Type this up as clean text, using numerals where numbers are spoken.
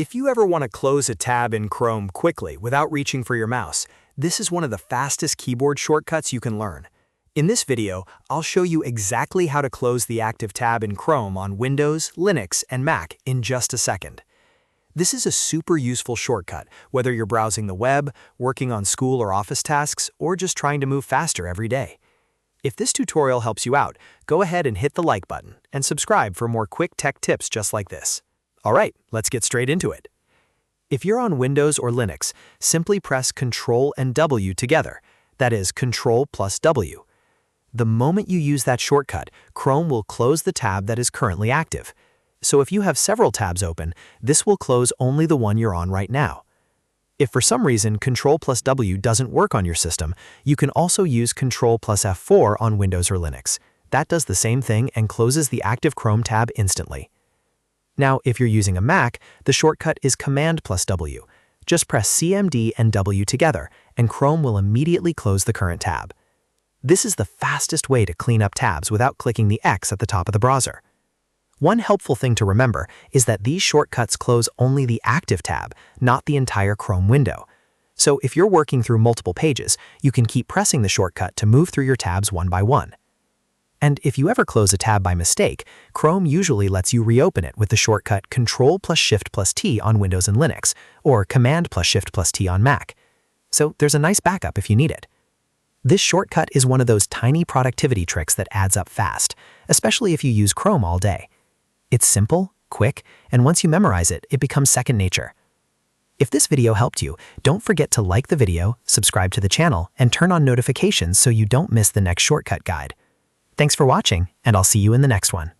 If you ever want to close a tab in Chrome quickly without reaching for your mouse, this is one of the fastest keyboard shortcuts you can learn. In this video, I'll show you exactly how to close the active tab in Chrome on Windows, Linux, and Mac in just a second. This is a super useful shortcut, whether you're browsing the web, working on school or office tasks, or just trying to move faster every day. If this tutorial helps you out, go ahead and hit the like button and subscribe for more quick tech tips just like this. All right, let's get straight into it. If you're on Windows or Linux, simply press Ctrl and W together. That is Ctrl plus W. The moment you use that shortcut, Chrome will close the tab that is currently active. So if you have several tabs open, this will close only the one you're on right now. If for some reason Ctrl plus W doesn't work on your system, you can also use Ctrl plus F4 on Windows or Linux. That does the same thing and closes the active Chrome tab instantly. Now, if you're using a Mac, the shortcut is Command plus W. Just press Cmd and W together, and Chrome will immediately close the current tab. This is the fastest way to clean up tabs without clicking the X at the top of the browser. One helpful thing to remember is that these shortcuts close only the active tab, not the entire Chrome window. So if you're working through multiple pages, you can keep pressing the shortcut to move through your tabs one by one. And if you ever close a tab by mistake, Chrome usually lets you reopen it with the shortcut Ctrl plus Shift plus T on Windows and Linux, or Command plus Shift plus T on Mac. So there's a nice backup if you need it. This shortcut is one of those tiny productivity tricks that adds up fast, especially if you use Chrome all day. It's simple, quick, and once you memorize it, it becomes second nature. If this video helped you, don't forget to like the video, subscribe to the channel, and turn on notifications so you don't miss the next shortcut guide. Thanks for watching, and I'll see you in the next one.